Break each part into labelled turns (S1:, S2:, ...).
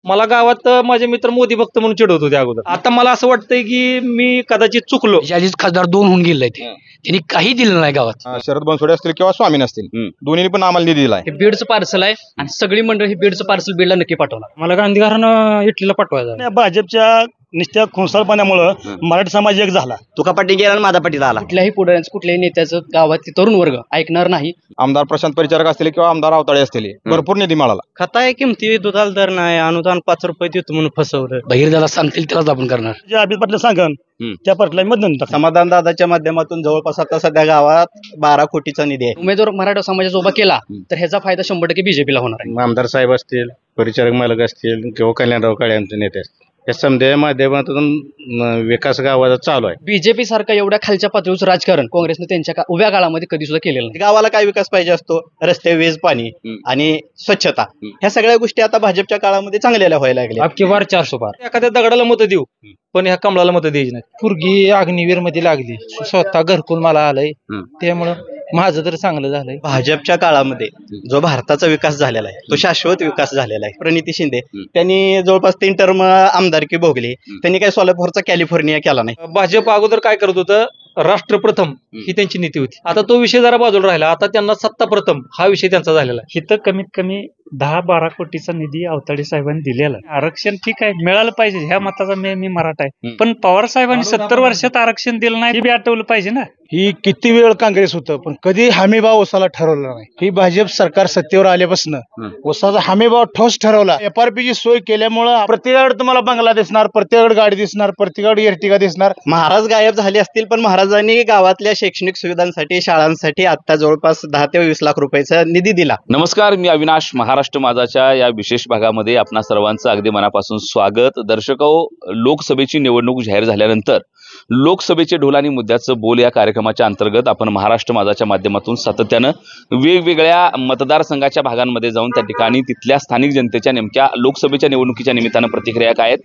S1: मला गावात माझे मित्र मोदी भक्त म्हणून चिडवत होते अगोदर. आता मला असं वाटतंय की मी कदाचित चुकलो.
S2: आधीच खासदार 2 होऊन गेले ते त्यांनी काही दिलं नाही गावात.
S3: शरद बनसोडे असतील किंवा स्वामीन असतील, दोन्ही पण आम्हाला निधी दिलाय.
S2: हे बीडचं पार्सल आहे आणि सगळी मंडळी हे बीडचं पार्सल बीडला नक्की पाठवणार.
S1: मला गांधी घराणं इटलीला पाठवायचं.
S4: भाजपच्या निष्ठ्या खोंसाळपणामुळं मराठी समाज एक झाला.
S5: तुका पाटी गेला आणि माझा पाटीला आला.
S2: कुठल्याही पुढाऱ्यांचं कुठल्याही नेत्याचं गावातले तरुण वर्ग ऐकणार नाही.
S3: आमदार प्रशांत परिचारक असतील किंवा आमदार अवताळे असतील, भरपूर निधी मिळाला.
S1: खताय किमती दुधाला दर नाही, अनुदान 5 रुपये देतो म्हणून फसवलं.
S2: बहिर ज्याला सांगतील त्यालाच आपण करणार.
S4: जे अभित पाटील सांगन त्या पाटला मधून
S5: समाधान दादाच्या माध्यमातून जवळपास आता सध्या गावात 12 कोटीचा निधी आहे.
S2: उमेदवार मराठा समाजाचा उभा केला तर ह्याचा फायदा 100% बीजेपीला होणार आहे.
S6: आमदार साहेब असतील, परिचारक मालक असतील किंवा कल्याणराव काळे यांचे नेते असतील, या समजा माध्यमातून विकास गावाचा चालू आहे.
S2: बीजेपी सारखं एवढ्या खालच्या पातळीचं राजकारण काँग्रेसने त्यांच्या उभ्या काळामध्ये कधी सुद्धा केलेलं नाही.
S5: गावाला काय विकास पाहिजे असतो? रस्ते, वीज, पाणी आणि स्वच्छता, ह्या सगळ्या गोष्टी आता भाजपच्या काळामध्ये चांगलेल्या व्हायला लागल्या.
S1: अबकी बार 400 पार. एखाद्या दगडाला मतं देऊ पण ह्या कमळाला मतं द्यायची नाही. पोरगी अग्निवीर मध्ये लागली, स्वतः घरकुल मला आलंय, त्यामुळं माझं तर चांगलं झालंय.
S5: भाजपच्या काळामध्ये जो भारताचा विकास झालेला आहे तो शाश्वत विकास झालेला आहे. प्रणिती शिंदे त्यांनी जवळपास 3 टर्म आमदारकी भोगली. त्यांनी काही सोलापूरचा कॅलिफोर्निया केला नाही.
S1: भाजप अगोदर काय करत होतं, राष्ट्र प्रथम ही त्यांची नीती होती. आता तो विषय जरा बाजूला राहिला, आता त्यांना सत्ता प्रथम हा विषय त्यांचा झालेला आहे.
S7: इथं कमीत कमी 10-12 कोटीचा निधी अवताडे साहेबांनी दिलेला. आरक्षण ठीक आहे, मिळालं पाहिजे, ह्या मताचा मी मराठा आहे. पण पवार साहेबांनी 70 वर्षात आरक्षण दिलं नाही, हे बी आठवलं पाहिजे ना.
S4: ही किती वेळ काँग्रेस होतं पण कधी हमीभाव उसाला ठरवला नाही. ही भाजप सरकार सत्तेवर आल्यापासून उसाचा हमीभाव ठोस ठरवला. FRP सोय केल्यामुळं प्रत्येकाकडे तुम्हाला बंगला दिसणार, प्रत्येकाकडे गाडी दिसणार, प्रत्येकाकडे एर्टिगा दिसणार.
S5: महाराज गायब झाले असतील पण महाराजांनी गावातल्या शैक्षणिक सुविधांसाठी, शाळांसाठी आता जवळपास 10 ते 20 लाख रुपयाचा निधी दिला.
S8: नमस्कार, मी अविनाश. महाराष्ट्र माझाच्या या विशेष भागामध्ये आपणा सर्वांचं अगदी मनापासून स्वागत. दर्शको, लोकसभेची निवडणूक जाहीर झाल्यानंतर लोकसभेचे ढोल आणि मुद्द्याचं बोल या कार्यक्रमाच्या अंतर्गत आपण महाराष्ट्र माझाच्या माध्यमातून सातत्यानं वेगवेगळ्या मतदारसंघाच्या भागांमध्ये जाऊन त्या ठिकाणी तिथल्या स्थानिक जनतेच्या नेमक्या लोकसभेच्या निवडणुकीच्या निमित्तानं प्रतिक्रिया काय आहेत,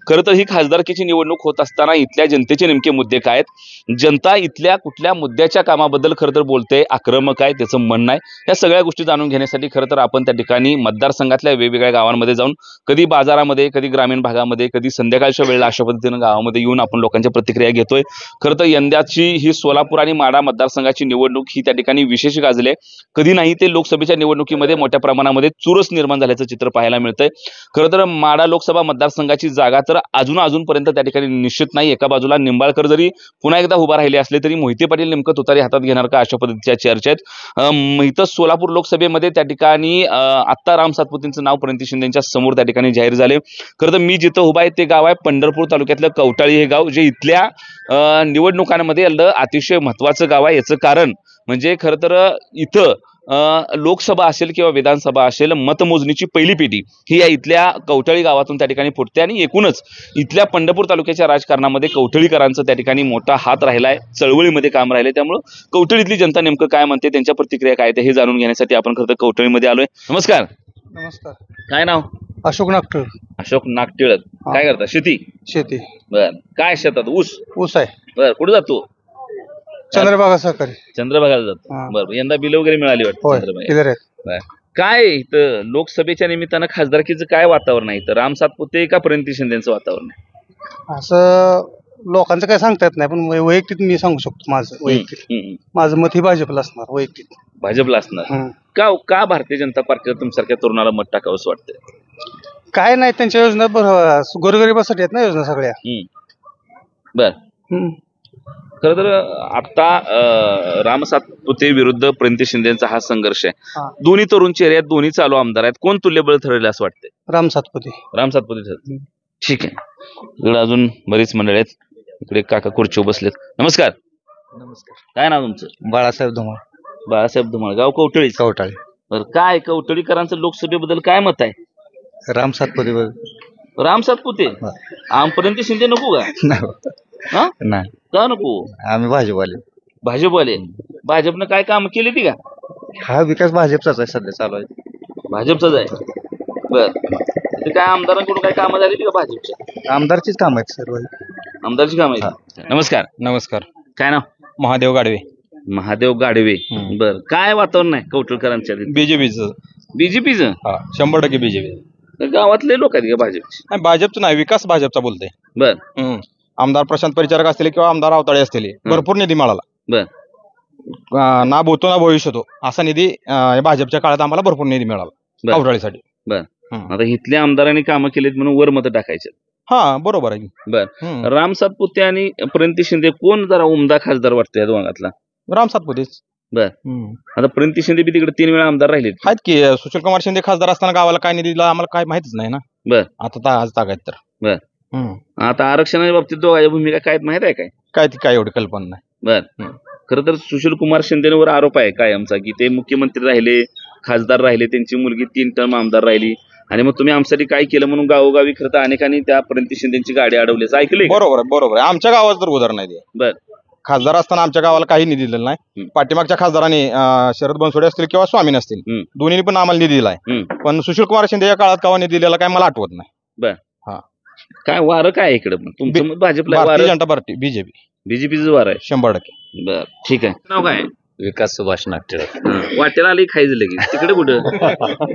S8: खरं तर ही खासदारकीची निवडणूक होत असताना इथल्या जनतेचे नेमके मुद्दे काय आहेत, जनता इथल्या कुठल्या मुद्द्याच्या कामाबद्दल खरं तर बोलते, आक्रमक आहे, त्याचं म्हणणं आहे, या सगळ्या गोष्टी जाणून घेण्यासाठी खरं तर आपण त्या ठिकाणी मतदारसंघातल्या वेगवेगळ्या गावांमध्ये जाऊन कधी बाजारामध्ये, कधी ग्रामीण भागामध्ये, कधी संध्याकाळच्या वेळेला अशा पद्धतीनं गावामध्ये येऊन आपण लोकांच्या प्रतिक्रिया घेतोय. खरं तर यंदाची ही सोलापूर आणि माढा मतदारसंघाची निवडणूक ही त्या ठिकाणी विशेष गाजले. कधी नाही ते लोकसभेच्या निवडणुकीमध्ये मोठ्या प्रमाणामध्ये चुरस निर्माण झाल्याचं चित्र पाहायला मिळतंय. खरं तर माढा लोकसभा मतदारसंघाची जागा तर अजूनपर्यंत त्या ठिकाणी निश्चित नाही. एका बाजूला निंबाळकर जरी पुन्हा एकदा उभा राहिले असले तरी मोहिते पाटील नेमकं तुतारी हातात घेणार का, अशा पद्धतीच्या चर्चा आहेत. इथं सोलापूर लोकसभेमध्ये त्या ठिकाणी आत्ता राम सातपुतेंचं नाव प्रणिती शिंदेच्या समोर त्या ठिकाणी जाहीर झाले. खरं तर मी जिथं उभा आहे ते गाव आहे पंढरपूर तालुक्यातलं कवटाळी हे गाव, जे इथल्या निवडणुकांमध्ये अतिशय महत्वाचं गाव आहे. याचं कारण म्हणजे खरं तर इथं लोकसभा असेल किंवा विधानसभा असेल, मतमोजणीची पहिली पेटी ही या इथल्या कवटाळी गावातून त्या ठिकाणी फुटते आणि एकूणच इथल्या पंढरपूर तालुक्याच्या राजकारणामध्ये कवठळीकरांचं त्या ठिकाणी मोठा हात राहिलाय, चळवळीमध्ये काम राहिले. त्यामुळं कवठळीतली जनता नेमकं काय म्हणते, त्यांच्या प्रतिक्रिया काय ते हे जाणून घेण्यासाठी आपण खरं तर कवठळीमध्ये आलोय. नमस्कार.
S4: नमस्कार.
S8: काय नाव?
S4: अशोक नागटिळ.
S8: अशोक नागटिळ. काय करता? शेती. बर. काय शेतात? ऊस
S4: आहे.
S8: बर. कुठे जातो?
S4: चंद्रभागा सहकारी.
S8: चंद्रभागाला जातो. बरोबर. यंदा बिल वगैरे मिळाली वाटतं चंद्रभागा. काय इथं लोकसभेच्या निमित्तानं खासदारकीचं काय वातावरण आहे इथं? राम सातपुते का प्रणिती शिंदेचं वातावरण आहे?
S4: असं लोकांचं काय सांगता येत नाही, पण वैयक्तिक मी सांगू शकतो माझं मत ही भाजपला असणार. वैयक्तिक
S8: भाजपला असणार. का भारतीय जनता पार्टीला तुमच्यासारख्या तरुणाला मत टाकावं असं वाटतंय?
S4: काय नाही, त्यांच्या योजना गोरगरिबासाठी आहेत ना योजना सगळ्या.
S8: बर. खरं तर आता राम सातपुते विरुद्ध प्रणिती शिंदेचा हा संघर्ष आहे. दोन्ही तरुण चेहरे आहेत, दोन्ही चालू आमदार आहेत. कोण तुल्यबळ ठरले असं वाटतंय?
S4: राम सातपुते
S8: ठरले. ठीक आहे. इकडे अजून बरीच मंडळी आहेत. इकडे काका खुर्चीवर बसलेत. नमस्कार. काय नाव तुमचं?
S5: बाळासाहेब धुमाळ.
S8: बाळासाहेब धुमाळ. गाव कवटाळी. बरं. काय कवटाळीकरांचं लोकसभेबद्दल काय मत आहे?
S5: राम सातपुते.
S8: राम सातपुते. प्रणिती शिंदे नको का?
S5: नाही.
S8: का नको?
S5: आम्ही
S8: भाजपवाले. भाजपनं काय काम केली ती का?
S5: हा विकास भाजपचाच आहे, सध्या चालू आहे.
S8: भाजपचाच आहे. बर. ते काय आमदारांकडून काय कामं झाली ती का भाजपच्या?
S5: आमदारचीच काम आहेत सर्व.
S8: आमदारची काम आहे. नमस्कार.
S3: नमस्कार.
S8: काय नाव?
S3: महादेव गाडवे.
S8: महादेव गाडवे. बर. काय वातावरण आहे कवठळकरांच्या?
S3: बीजेपीचं.
S8: बीजेपीचं?
S3: 100% बीजेपी.
S8: गावातले लोक आहेत का भाजपचे?
S3: नाही, भाजपचं नाही, विकास भाजपचा बोलतोय.
S8: बर
S3: आमदार प्रशांत परिचारक असतील किंवा आमदार अवताळे असतील, भरपूर निधी मिळाला.
S8: बर
S3: ना भूतो ना भविष्यतो असा निधी भाजपच्या काळात आम्हाला भरपूर निधी मिळाला अवताळेसाठी.
S8: आता इथल्या आमदारांनी कामं केलीत म्हणून वर मतं टाकायचे.
S3: हा बरोबर आहे.
S8: बर राम सातपुते आणि प्रणिती शिंदे कोण जरा उमदा खासदार वाटतो या दोघांतला?
S3: राम सातपुतेच.
S8: बर आता प्रणिती शिंदे बी तिकडे 3 वेळा आमदार राहिलेत.
S3: आहेत की सुशील कुमार शिंदे खासदार असताना गावाला काय निधी दिला आम्हाला काय माहितीच नाही ना.
S8: बर
S3: आता आज तागायत तर
S8: बर आता आरक्षणाच्या बाबतीत दोघांच्या भूमिका काय माहित आहे काय?
S3: ती काय एवढी कल्पना नाही.
S8: बर खरं तर सुशील कुमार शिंदेवर आरोप आहे कायमचा की ते मुख्यमंत्री राहिले, खासदार राहिले, त्यांची मुलगी 3 टर्म आमदार राहिली आणि मग तुम्ही आमच्यासाठी काय केलं म्हणून गावोगावी खरं तर अनेकांनी त्या प्रणिती शिंदेची गाडी अडवल्याचं ऐकलंय.
S3: बरोबर आहे. आमच्या गावात तर उदाहरण नाही.
S8: बर
S3: खासदार असताना आमच्या गावाला काही निधी दिलेला नाही. पाठीमागच्या खासदारांनी शरद बनसोडे असतील किंवा स्वामीन असतील, दोन्ही पण आम्हाला निधी दिलाय. पण सुशील कुमार शिंदे या काळात केव्हा निधी दिलेला काय मला आठवत नाही.
S8: बर काय वारं काय इकडे तुमचं मत भाजपला?
S3: भारतीय जनता पार्टी
S8: बीजेपीचं वार आहे
S3: 100%.
S8: बर ठीक आहे. नाव काय?
S2: विकास सुभाष नागटिळक.
S8: वाटेला आली खायचं लगेच तिकडे कुठं?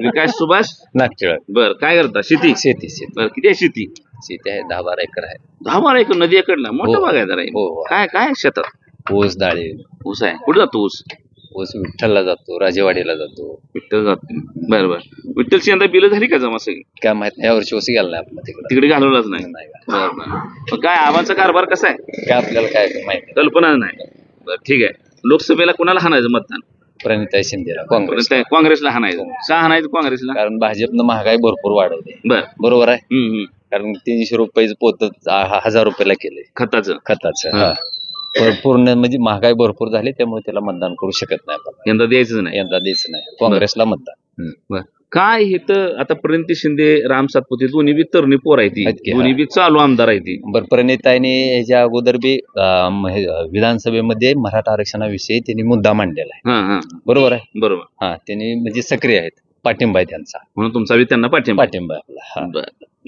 S8: विकास सुभाष
S2: नागटिळक.
S8: बर काय करता? शेती. बर किती आहे शेती?
S2: शेती आहे 10-12 एकर आहे.
S8: 10-12 एकर नदी एकडला मोठा भाग आहे जरा. काय शेतात?
S2: ऊस डाळी.
S8: ऊस आहे. कुठे जातो ऊस?
S2: ऊस विठ्ठलला जातो, राजेवाडीला जातो.
S8: विठ्ठल जातो. बरं विठ्ठलची यंदा बिलं झाली का जमा सगळी?
S2: काय माहित नाही, यावर्षी ऊस गेला नाही आपला
S8: तिकडे घालवलाच नाही. बरं काय आबांचा कारभार कसा आहे
S2: काय आपल्याला काय माहिती
S8: कल्पना नाही. बरं ठीक आहे. लोकसभेला कोणाला हाणायचं मतदान?
S2: प्रणिता शिंदेला.
S8: काँग्रेसला हाणायचं. का हाणायचं काँग्रेसला?
S2: कारण भाजपनं महागाई भरपूर वाढवली. बरोबर आहे. कारण 300 रुपयाचं पोत 1000 रुपयाला केले खताचं. पूर्ण म्हणजे महागाई भरपूर झाली, त्यामुळे त्याला मतदान करू शकत नाही आपण.
S8: यंदा द्यायचं नाही
S2: काँग्रेसला मतदान.
S8: काय हे तर आता प्रणिती शिंदे, राम सातपुते दोन्ही बी तरुणी पोर आहे ती, दोन्ही बी चालू आमदार आहे ती.
S2: बरं प्रणिताईने ह्याच्या अगोदर बी विधानसभेमध्ये मराठा आरक्षणाविषयी त्यांनी मुद्दा मांडलेला आहे. बरोबर आहे.
S8: बरोबर
S2: त्यांनी म्हणजे सक्रिय आहेत, पाठिंबा आहे त्यांचा,
S8: म्हणून तुमचा बी त्यांना पाठिंबा
S2: आहे आपला.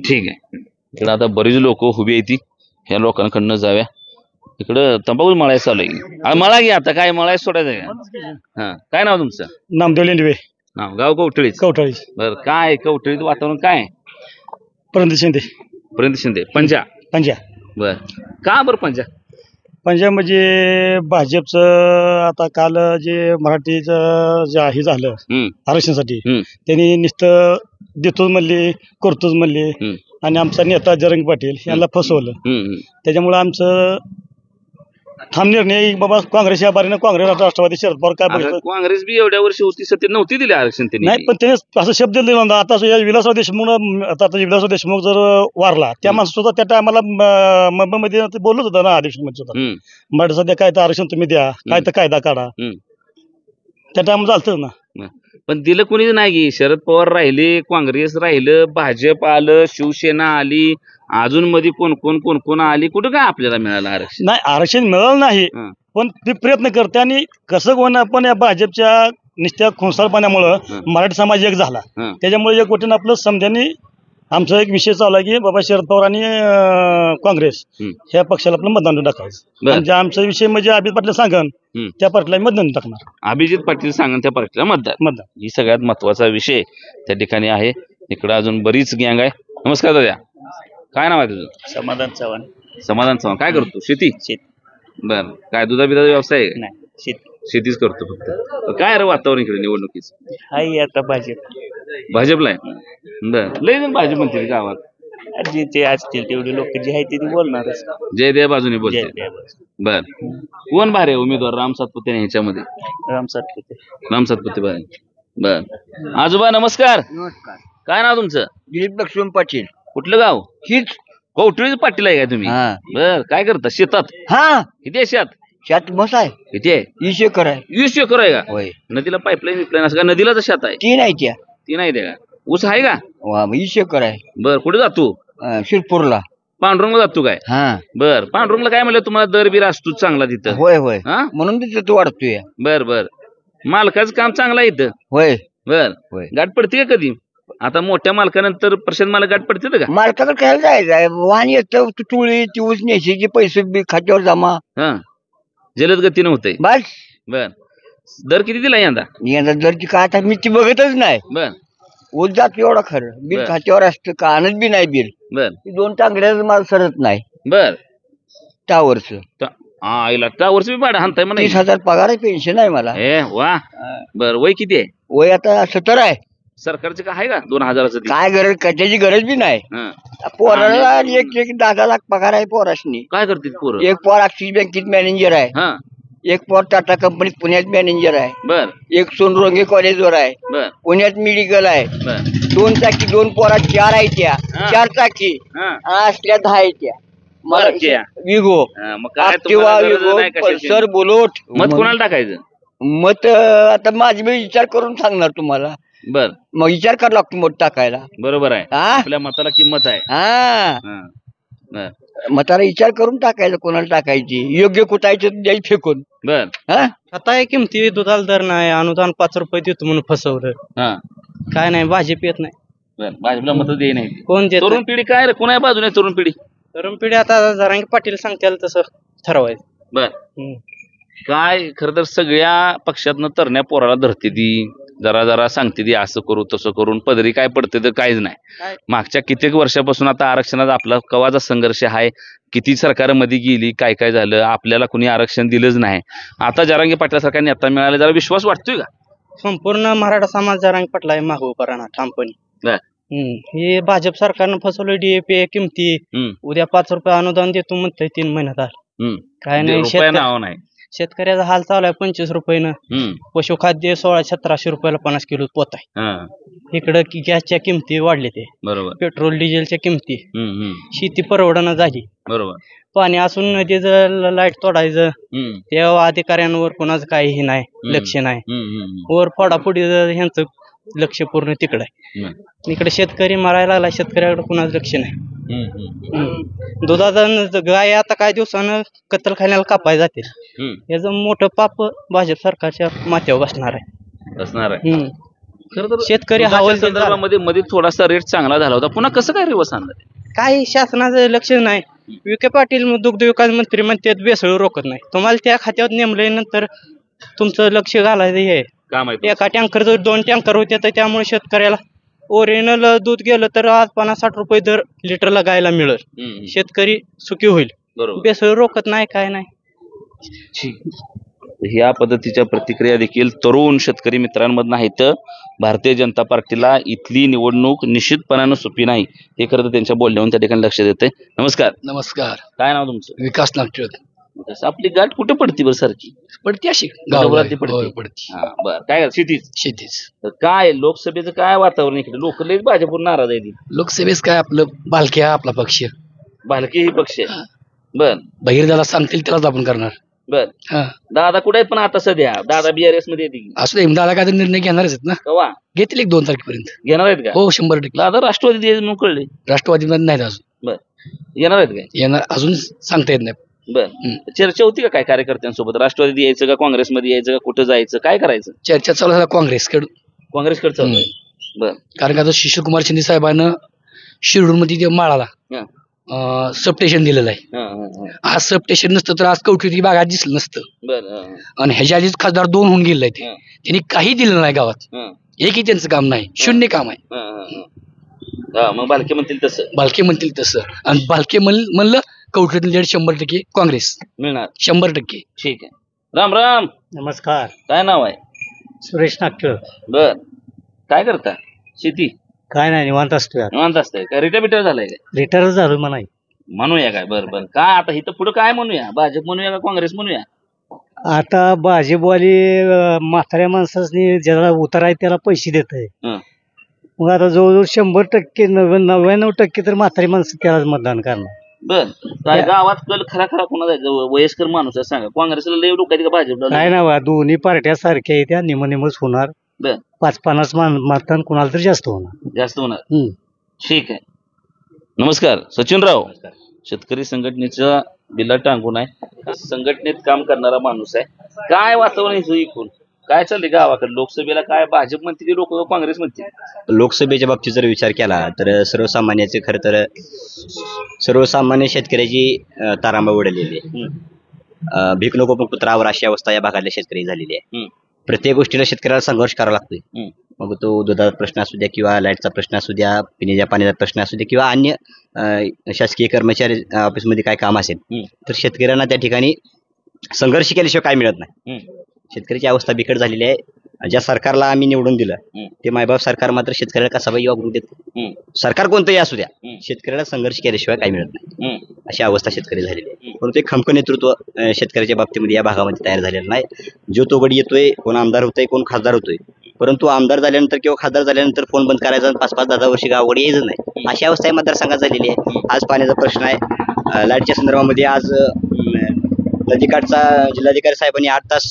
S8: ठीक आहे. इकडे आता बरीच लोक उभी आहे ती, ह्या लोकांकडनं जाव्या. इकडं तंबाखू मळाय चालू आहे. मळा घ्या आता, काय मळाय सोडायचं का? काय नाव तुमचं?
S4: नामदेव लेंडवे.
S8: नाव गाव कवठळी. बरं काय कवठळीत वातावरण काय? प्रणिती शिंदे पंजा. बर का बरं पंजा
S4: म्हणजे भाजपचं आता काल जे मराठीचं जे हे झालं आरक्षणासाठी, त्यांनी नुसतं देतोच म्हणले, करतोच म्हणले आणि आमचा नेता जरंग पाटील यांना फसवलं. त्याच्यामुळे आमचं ठाम निर्णय बाबा काँग्रेस या बारीनं, काँग्रेस राष्ट्रवादी शरद पवार काय बघितलं.
S8: काँग्रेस बी एवढ्या वर्षी होती, सत्तेत नव्हती दिले आरक्षण त्यांनी.
S4: नाही, पण त्याने असं शब्द दिला नव्हता. आता विलासराव देशमुख, आता विलासराव देशमुख जर वारला, त्या माणसं सुद्धा त्या टायमाला मुंबईमध्ये बोलत होता ना, अध्यक्षमध्ये सुद्धा, मराठा सध्या काय तर आरक्षण तुम्ही द्या, काय तर कायदा काढा. त्या टायमाला झालं ना.
S8: पण दिलं कोणीच नाही की. शरद पवार राहिले, काँग्रेस राहिलं, भाजप आलं, शिवसेना आली, अजून मध्ये कोण आली, कुठं काय आपल्याला मिळालं आरक्षण?
S4: नाही, आरक्षण मिळालं नाही, पण ते प्रयत्न करते. आणि कसं कोण पण या भाजपच्या निस्त्या खोंसाळपणामुळं मराठी समाज एक झाला. त्याच्यामुळे एक गोष्टीनं आपलं समजाने आमचा एक विषय चालू आहे की बाबा शरद पवार आणि काँग्रेस ह्या पक्षाला आपलं मतदान टाकायचं. आणि आमचा विषय म्हणजे अभिजित पाटील सांगन त्या पार्टीला मतदान टाकणार.
S8: अभिजित पाटील सांगन त्या पार्टीला मतदान. ही सगळ्यात महत्वाचा विषय त्या ठिकाणी आहे. इकडं अजून बरीच गँग आहे. नमस्कार दादा, काय नाव आहे तुझं?
S7: समाधान चव्हाण.
S8: काय करतो? शेती. बर काय दुधा बिधा व्यवसाय आहे?
S7: नाही,
S8: शेतीच करतो फक्त. काय रे वातावरण इकडे निवडणुकीच?
S7: हाय आता
S8: भाजपला आहे. बर लय जण भाजप म्हणतील गावात.
S7: जे ते असतील तेवढे लोक जे आहे ते बोलणारच.
S8: जय त्या बाजूने बोलते. बर कोण भारी आहे उमेदवार राम सातपुते ह्याच्यामध्ये? राम सातपुते भारी. बर आजोबा नमस्कार. काय नाव तुमचं?
S9: दिलीप लक्ष्मण पाटील.
S8: कुठलं गाव?
S9: हीच
S8: कवठळीच पाटील आहे का तुम्ही? बर काय करता शेतात? किती आहे शेत?
S9: शेत मस्त आहे.
S8: किती आहे?
S9: 20 एकर आहे.
S8: 20 एकर आहे का?
S9: होय.
S8: नदीला पाईपलाईन असं का? नदीला तर शेत आहे?
S9: 3 आहे त्या.
S8: 3 आहे का? ऊस आहे का?
S9: 20 एकर आहे.
S8: बर कुठे जातो?
S9: शिरपूरला.
S8: पांडुरंगला जातो काय? बर पांडुरंगला काय म्हणलं तुम्हाला दर बीर असतो चांगला तिथं?
S9: होय म्हणून तिथं वाढतोय.
S8: बर मालकाचं काम चांगलं आहे इथं?
S9: होय.
S8: बर गाठ पडते का कधी? आता मोठ्या मालकानंतर प्रशांत मला गाठ पडते का?
S9: मालकाला काय जायचं, वाहन येतं, तुळी ती ऊस न्यायची, पैसे खात्यावर जमा.
S8: जलद गतीनं होतंय.
S9: बस.
S8: बर दर किती दिला यंदा?
S9: दरची काय आता मी ती बघतच नाही.
S8: बर
S9: ऊस जातो एवढा खरं बिल
S8: बर.
S9: खात्यावर असतं का आणत बी नाही बिल
S8: बर
S9: 2 टांगड्याचं माल सरत नाही
S8: बर
S9: टावरचं
S8: आईला टावरचं बी भाडं हाणताय म्हणा
S9: 30,000 पगार आहे पेन्शन आहे मला
S8: ए वा बर वय किती आहे
S9: वय आता 70 आहे
S8: सरकारचं काय आहे का 2,000चं ती?
S9: काय गरज कशाची गरज बी नाही
S8: हं.
S9: पोराला एक 10 लाख पगार आहे पोरासनी
S8: काय करतील पोरं
S9: एक पोर ऍक्सिस बँकेत मॅनेजर आहे
S8: हा
S9: एक पोर टाटा कंपनीत पुण्यात मॅनेजर आहे
S8: बर
S9: एक सोनरोंगे कॉलेजवर आहे
S8: बर
S9: पुण्यात मेडिकल आहे
S8: बर
S9: 2 चाकी 2 पोरा 4 आहे त्या
S8: हा.
S9: 4 चाकी
S8: हा
S9: असल्या 10 आहे त्या
S8: बरं, त्या.
S9: विगो
S8: हा, मग काय
S9: ऍक्टिवा
S8: तुम्हाला गरज
S9: विगो
S8: नाही कशाची?
S9: पल्सर बुलोट
S8: मत कोणाला टाकायचं
S9: मत आता माझी मी विचार करून सांगणार तुम्हाला
S8: बर
S9: मग विचार करावा लागतो मत टाकायला
S8: बरोबर आहे
S9: हा
S8: आपल्या मताला किंमत आहे
S9: हा
S8: हा. बर
S9: मताला विचार करून टाकायचं कोणाला टाकायची योग्य कुटायचं द्यायची फेकून
S8: बर
S9: हा
S5: आता आहे किमती दुधाला दर नाही अनुदान 5 रुपये देतो म्हणून फसवलं
S8: हा
S5: काय नाही भाजप येत नाही
S8: बर भाजपला मत दे नाही
S5: कोण देत
S8: तरुण पिढी काय रे कोणा बाजूने तरुण पिढी
S5: तरुण पिढी आता जरांगी पाटील सांगतील तसं ठरवायचं
S8: बर काय खर तर सगळ्या पक्षातनं तरण्या पोराला धरते ती जरा जरा सांगते ती असं करू तसं करून पदरी काय पडते तर काहीच नाही मागच्या कित्येक वर्षापासून आता आरक्षणाचा आपला कवाचा संघर्ष आहे किती सरकारमध्ये गेली काय काय झालं आपल्याला कुणी आरक्षण दिलंच नाही आता जरांगे पाटील सरकार नेता मिळाले जरा विश्वास वाटतोय का
S5: संपूर्ण मराठा समाज जरांगी पाटला मागं उभा राहणार ठामपणे
S8: बर.
S5: हे भाजप सरकारनं फसवलं डीएपी किमती उद्या 5 रुपये अनुदान देतो म्हणतंय 3 महिन्यात काय नाही
S8: रुपया नाव नाही
S5: शेतकऱ्याचा हाल चालू आहे 25 रुपयानं पशुखाद्य 1600-1700 रुपयाला 50 किलो पोत आहे
S8: हा
S5: इकडं गॅसच्या किमती वाढले ते
S8: बरोबर
S5: पेट्रोल डिझेलच्या किमती शेती परवडणं झाली
S8: बरोबर
S5: पाणी असून नदीचं लाईट तोडायचं तेव्हा अधिकाऱ्यांवर कोणाचं काही नाही लक्ष नाही वर फोडाफोडी ह्यांचं लक्ष पूर्ण तिकडं आहे इकडे शेतकरी मारायला लागला शेतकऱ्याकडे कुणाचं लक्ष नाही दुधाचा गाय आता काही दिवसानं कत्तलखान्याला कापाय जाते याचं मोठं पाप भाजप सरकारच्या माथ्यावर बसणार आहे
S8: खरं तर
S5: शेतकरी
S8: दुधाच्या संदर्भामध्ये मध्ये थोडासा रेट चांगला झाला होता पुन्हा कसं काय रिवर्स आणलं
S5: काही शासनाचं लक्ष नाही विखे पाटील दुग्ध विकास मंत्री म्हणतात बेसळ रोखत नाही तुम्हाला त्या खात्यावर नेमलंय नंतर तुमचं लक्ष घालायचं हे
S8: काम आहे
S5: एका टँकर जर 2 टँकर होते तर त्यामुळे शेतकऱ्याला ओरिजिनल दूध गेलं तर आज 50-60 रुपये दर लिटरला गायला मिळेल शेतकरी सुखी होईल
S8: बरोबर
S5: बेसळ रोखत नाही काय नाही
S8: ह्या पद्धतीच्या प्रतिक्रिया देखील तरुण शेतकरी मित्रांमधून आहेत भारतीय जनता पार्टीला इथली निवडणूक निश्चितपणानं सोपी नाही हे खरं तर त्यांच्या बोलण्यावरून त्या ठिकाणी लक्ष देते नमस्कार
S10: नमस्कार
S8: काय नाव तुमचं
S10: विकास नागठळ
S8: आपली गाठ कुठे पडती बरं सारखी
S10: पडती अशी
S8: गावाला पडते
S10: पडती
S8: हा बर काय शेतीच
S10: शेतीच
S8: तर काय लोकसभेचं काय वातावरण इकडे लोक लई भाजपवर नाराज आहे
S10: लोकसभेस काय आपलं बालकी हा आपला पक्ष
S8: भालकी ही पक्ष आहे बर
S10: बहिर ज्याला सांगतील त्यालाच आपण करणार
S8: बर
S10: हा
S8: दादा कुठे आहेत पण आता सध्या दादा BRS मध्ये येतील
S10: असू दे दादा काय निर्णय घेणारच आहेत ना
S8: कवा
S10: घेतील 1-2 तारखेपर्यंत
S8: घेणार आहेत का
S10: हो 100%
S8: दादा राष्ट्रवादी द्यायचं म्हणून कळले
S10: राष्ट्रवादी नाही अजून
S8: बर येणार आहेत काय
S10: येणार अजून सांगता येत नाही
S8: बर चर्चा होती का काय कार्यकर्त्यांसोबत राष्ट्रवादी यायचं का काँग्रेसमध्ये यायचं का कुठं जायचं काय करायचं
S10: चर्चा चालू झाला काँग्रेसकडून
S8: काँग्रेसकडे चालू आहे. बर
S10: कारण का आता शिशिरकुमार शिंदे साहेबांना शिरूरमध्ये माळाला सबस्टेशन दिलेलं आहे आज सबस्टेशन नसतं तर आज कवठीची बागात दिसलं नसतं
S8: बर
S10: आणि ह्याच्या आधीच खासदार 2 होऊन गेलेले आहेत त्यांनी काही दिलं नाही गावात एकही त्यांचं काम नाही शून्य काम आहे
S8: मग बालके म्हणतील तसं
S10: बालके म्हणतील तसं आणि बालके म्हणलं कवठीतून 100% काँग्रेस
S8: मिळणार
S10: 100%.
S8: ठीक आहे राम राम
S5: नमस्कार
S8: काय नाव आहे
S5: सुरेश नागठळ
S8: बर काय करता शेती
S5: काय नाही निवांत असतो
S8: निवांत असतंय काय रिटायर झालाय काय
S5: रिटायर झालो म्हणाय
S8: म्हणूया काय बर बर काय आता इथं पुढे काय म्हणूया भाजप म्हणूया का काँग्रेस म्हणूया
S5: आता भाजपवाली म्हाताऱ्या माणसाने ज्याला उतार आहे त्याला पैसे देत आहे मग आता जवळजवळ 100% 99% तर म्हातारी माणसं त्यालाच मतदान करणार
S8: बर काय गावात कल खरा कोणाचा आहे वयस्कर माणूस आहे सांगा काँग्रेसला लय लोक आहेत का भाजपला
S5: काय ना दोन्ही पार्ट्या सारख्या आहेत त्या निमच होणार
S8: बर
S5: 5-50 मतदान कुणाला तर जास्त होणार
S8: ठीक आहे नमस्कार सचिनराव शेतकरी संघटनेचा बिल्ला टांगून आहे संघटनेत काम करणारा माणूस आहे काय वातावरण इकून काय चाललंय गावाकडे लोकसभेला काय भाजप म्हणते की लोक काँग्रेस म्हणते
S11: लोकसभेच्या बाबतीत जर विचार केला तर सर्वसामान्याचे खरं तर सर्वसामान्य शेतकऱ्याची तारांबळ उडलेली आहे भीक नको पण पुत्रावर अशी अवस्था या भागातल्या शेतकरी झालेली आहे प्रत्येक गोष्टीला शेतकऱ्याला संघर्ष करावा लागतोय मग तो दुधाचा प्रश्न असू द्या किंवा लाईटचा प्रश्न असू द्या, पिण्याच्या पाण्याचा प्रश्न असू द्या किंवा अन्य शासकीय कर्मचारी ऑफिसमध्ये काय काम असेल तर शेतकऱ्यांना त्या ठिकाणी संघर्ष केल्याशिवाय काय मिळत नाही. शेतकऱ्याची अवस्था बिकट झालेली आहे. ज्या सरकारला आम्ही निवडून दिलं ते मायबाप सरकार मात्र शेतकऱ्याला कसा बाई वागणूक देत. सरकार कोणतंही असू द्या, शेतकऱ्याला संघर्ष केल्याशिवाय काही मिळत नाही अशी अवस्था शेतकरी झालेली आहे. परंतु एक खमक नेतृत्व शेतकऱ्याच्या बाबतीमध्ये या भागामध्ये तयार झालेलं नाही. जो तो गडी येतोय, कोण आमदार होतोय, कोण खासदार होतोय, परंतु आमदार झाल्यानंतर किंवा खासदार झाल्यानंतर फोन बंद करायचा, 5-5, 10 वर्ष गावाकडे यायचं नाही अशी अवस्था या मतदारसंघात झालेली आहे. आज पाण्याचा प्रश्न आहे. लाईटच्या संदर्भामध्ये आज नदीकाठचा जिल्हाधिकारी साहेबांनी 8 तास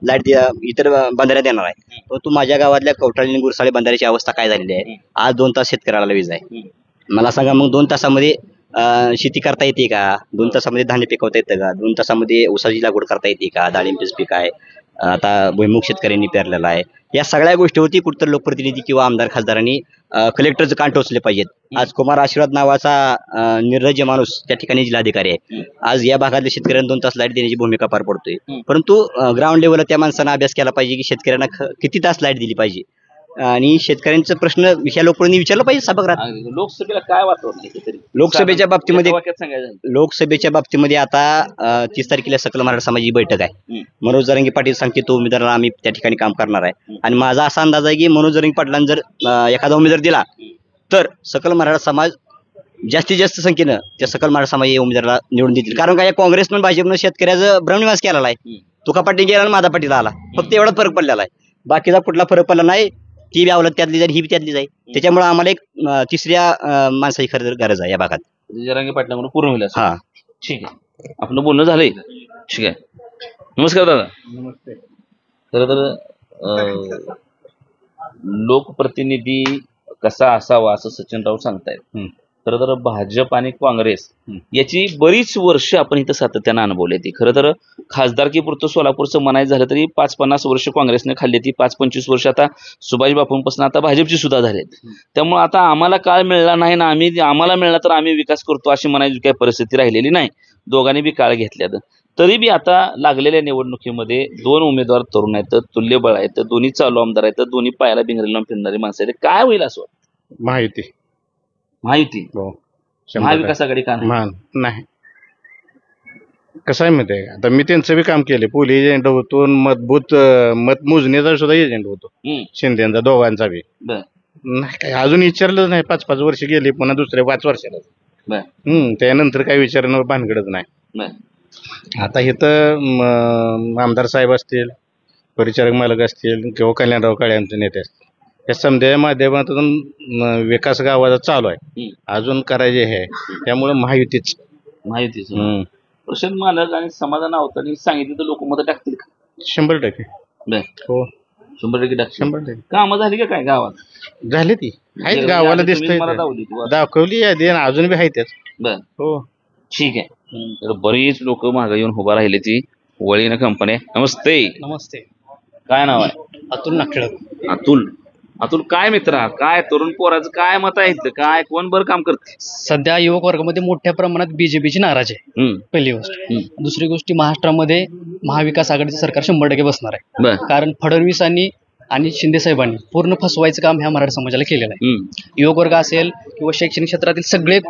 S11: लाईट इतर बंधाऱ्यात देणार आहे, परंतु माझ्या गावातल्या कवठाळी आणि गुरसाळे बंधाऱ्याची अवस्था काय झालेली आहे. आज 2 तास शेतकऱ्याला वीज आहे. मला सांगा मग 2 तासामध्ये शेती करता येते का? 2 तासामध्ये धान्य पिकवता येतं का? 2 तासामध्ये ऊसाची लागवड करता येते का? डाळिंबीचं पीक आहे, आता भुईमुग शेतकऱ्यांनी पेरलेला आहे. या सगळ्या गोष्टीवरती कुठतर लोकप्रतिनिधी किंवा आमदार खासदारांनी कलेक्टरचं कान टोचले पाहिजेत. आज कुमार आशीर्वाद नावाचा निर्लज्ज माणूस त्या ठिकाणी जिल्हाधिकारी आहे. आज या भागातल्या शेतकऱ्यांना 2 तास लाईट देण्याची भूमिका पार पडतोय, परंतु ग्राउंड लेवलला त्या माणसानं अभ्यास केला पाहिजे की शेतकऱ्यांना किती तास लाईट दिली पाहिजे आणि शेतकऱ्यांचा प्रश्न ह्या लोकांनी विचारला पाहिजे सभागृहात.
S8: लोकसभेला काय वाटतं?
S11: लोकसभेच्या बाबतीमध्ये आता 30 तारखेला सकल मराठा समाजाची बैठक आहे. मनोज जरांगे पाटील सांगते तो उमेदवाराला आम्ही त्या ठिकाणी काम करणार आहे आणि माझा असा अंदाज आहे की मनोज जरांगे पाटलांनी जर एखादा उमेदवार दिला तर सकल मराठा समाज जास्तीत जास्त संख्येनं त्या सकल मराठा समाज या उमेदवाराला निवडून देतील. कारण काय काँग्रेसनं भाजपनं शेतकऱ्याचं भ्रमनिवास केलेला आहे. तुका पाटील गेला आणि माझा पाटील आला, फक्त एवढाच फरक पडलेला आहे, बाकीचा कुठला फरक पडला नाही. ती बी आवलत त्यातली जाईल, ही बी त्यातली जाईल. त्याच्यामुळे आम्हाला एक तिसऱ्या माणसाची खरं गरज आहे या भागात.
S8: जरांगे पाटलांकडून पूर्ण होईल.
S11: हा
S8: ठीक आहे, आपलं बोलणं झालंय. ठीक आहे, नमस्कार दादा.
S4: नमस्ते.
S8: खरं तर लोकप्रतिनिधी कसा असावा असं सचिन राऊत सांगतायत. खरं तर भाजप आणि काँग्रेस याची बरीच वर्ष आपण इथं सातत्यानं अनुभवली ती. खरं तर खासदारकीपुरतं सोलापूरचं म्हणायचं झालं तरी 5-50 वर्ष काँग्रेसने खाल्ली ती, 5-25 वर्ष आता सुभाष बापूंपासून आता भाजपची सुद्धा झालीत. त्यामुळे आता आम्हाला काळ मिळाला नाही ना आम्हाला मिळाला तर आम्ही विकास करतो अशी म्हणायची काही परिस्थिती राहिलेली नाही. दोघांनी बी काळ घेतल्यात. तरी बी आता लागलेल्या निवडणुकीमध्ये 2 उमेदवार तरुण आहेत, तुल्यबळ आहेत, दोन्ही चालू आमदार आहेत, दोन्ही पायाला बिंगरेला फिरणारी माणसं आहेत. काय होईल असं?
S6: माहिती
S8: महाविकास आघाडी का
S6: नाही? कसं आहे माहिती आहे, आता मी त्यांचं बी काम केले. पोलीस एजंट होतो, मत मोजणीचा सुद्धा एजंट होतो, शिंदेचा दोघांचा बी. नाही काय अजून विचारलंच नाही. 5-5 वर्ष गेले, पुन्हा दुसऱ्या 5 वर्षाला त्यानंतर काही विचारणं भानगडच नाही. आता इथं आमदार साहेब असतील, परिचारक मालक असतील किंवा कल्याणराव काळे आमचे नेते असतील, या समजा माध्यमातून विकास गावाचा चालू आहे, अजून करायचे आहे. त्यामुळे महायुतीच
S8: प्रशांत मालक आणि समाधान आवतांनी सांगितलं तर लोक मत टाकतील का?
S6: 100%. हो
S8: 100% टाकतील.
S6: 100%.
S8: कामं झाली का काय गावात?
S6: झाली ती आहेत, गावाला दिसतंय, दाखवली अजून बी आहे त्याच.
S8: हो ठीक आहे. तर बरीच लोक मागे येऊन उभा राहिले ती वळीनं कंपनी. नमस्ते.
S5: नमस्ते.
S8: काय नाव आहे?
S5: अतुल नाकळक.
S8: अतुल काय मित्रा, काय तरुण पोराचं काय मत आहे? काय कोण बरं काम करते?
S5: सध्या युवक वर्गामध्ये मोठ्या प्रमाणात बीजेपीची नाराज आहे, पहिली गोष्ट. दुसरी गोष्टी, महाराष्ट्रामध्ये महाविकास आघाडीचं सरकार 100% बसणार आहे. कारण फडणवीसांनी आणि शिंदे साहेबांनी पूर्ण फसवायचं काम ह्या मराठा समाजाला केलेलं आहे. युवक वर्ग असेल किंवा शैक्षणिक क्षेत्रातील सगळे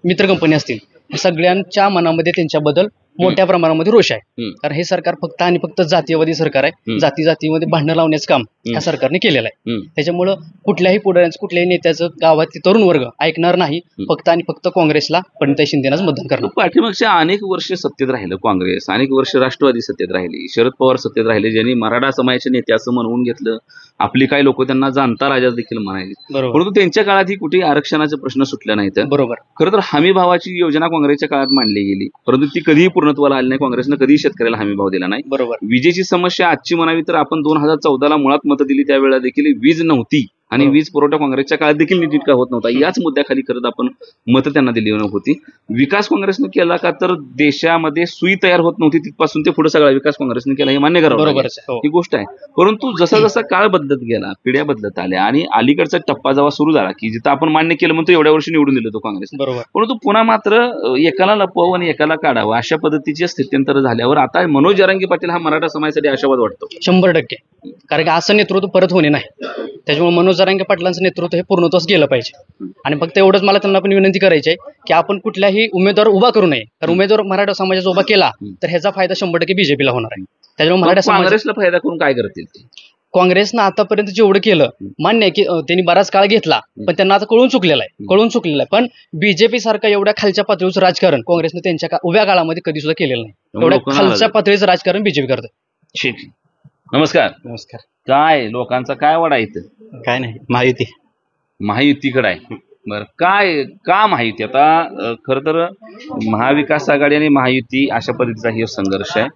S5: मित्र कंपनी असतील, सगळ्यांच्या मनामध्ये त्यांच्याबद्दल मोठ्या प्रमाणामध्ये रोष आहे. कारण हे सरकार फक्त आणि फक्त जातीयवादी सरकार आहे. जातीमध्ये भांडणं लावण्याचं काम ह्या सरकारने केलेलं आहे. त्याच्यामुळं कुठल्याही पुढाऱ्यांचं, कुठल्याही नेत्याचं गावातील तरुण वर्ग ऐकणार नाही. फक्त आणि फक्त काँग्रेसला, पंडित शिंदेनाच मतदान करणार.
S8: पाठीमागच्या अनेक वर्ष सत्तेत राहिलं काँग्रेस, अनेक वर्ष राष्ट्रवादी सत्तेत राहिली, शरद पवार सत्तेत राहिले, ज्यांनी मराठा समाजाचे नेते असं म्हणवून घेतलं. आपली काही लोक त्यांना जाणता राजा देखील म्हणायचे. परंतु त्यांच्या काळात ही कुठे आरक्षणाचा प्रश्न सुटला नाही.
S5: बरोबर.
S8: खरं तर हमी भावाची योजना काँग्रेसच्या काळात मांडली गेली, परंतु ती कधीही पूर्णत्वाला आली नाही. काँग्रेसनं कधीही शेतकऱ्याला हमी भाव दिला नाही.
S5: बरोबर.
S8: विजेची समस्या आजची म्हणावी तर आपण 2014ला मुळात मतं दिली, त्यावेळेला देखील वीज नव्हती आणि वीज पुरवठा काँग्रेसच्या काळात देखील नीट होत नव्हता. याच मुद्द्याखाली करत आपण मतं त्यांना दिली होती. विकास काँग्रेसनं केला का तर देशामध्ये सुई तयार होत नव्हती, तिथपासून ते पुढे सगळा विकास काँग्रेसने केला, हे मान्य करावं ही गोष्ट आहे. परंतु जसा जसा काळ बदलत गेला, पिढ्या बदलत आल्या आणि अलीकडचा टप्पा जेव्हा सुरू झाला की जिथं आपण मान्य केलं म्हणतो एवढ्या वर्षी निवडून दिलं तो काँग्रेस. परंतु पुन्हा मात्र एकाला लपवावं आणि एकाला काढावं अशा पद्धतीचे स्थित्यंतर झाल्यावर आता मनोज जरांगे पाटील हा मराठा समाजासाठी आशावाद वाटतो.
S5: 100%. कारण की असं नेतृत्व परत होणे नाही.
S12: त्याच्यामुळे मनोज जरांगे पाटलांचं नेतृत्व हे पूर्णत्वास गेलं पाहिजे. आणि फक्त एवढंच मला त्यांना पण विनंती करायची आहे की आपण कुठल्याही उमेदवार उभा करू नये, तर उमेदवार मराठा समाजाचा उभा केला तर ह्याचा फायदा 100% बीजेपीला होणार आहे. त्याच्यामुळे मराठा समाज
S8: काँग्रेसला फायदा करून काय करतील ते?
S12: काँग्रेसनं आतापर्यंत जेवढं केलं मान्य आहे की त्यांनी बराच काळ घेतला, पण त्यांना आता कळून चुकलेलं आहे. पण बीजेपी सारखं एवढ्या खालच्या पातळीचं राजकारण काँग्रेसनं त्यांच्या उभ्या काळामध्ये कधी सुद्धा केलेलं नाही. एवढ्या खालच्या पातळीचं राजकारण बीजेपी करतं.
S8: ठीक. नमस्कार.
S11: नमस्कार.
S8: काय लोकांचा काय वाडा इथं?
S11: काय नाही, महायुती.
S8: महायुतीकडे आहे. बरं, काय का माहिती? आता खर तर महाविकास आघाडी आणि महायुती अशा पद्धतीचा हे संघर्ष आहे.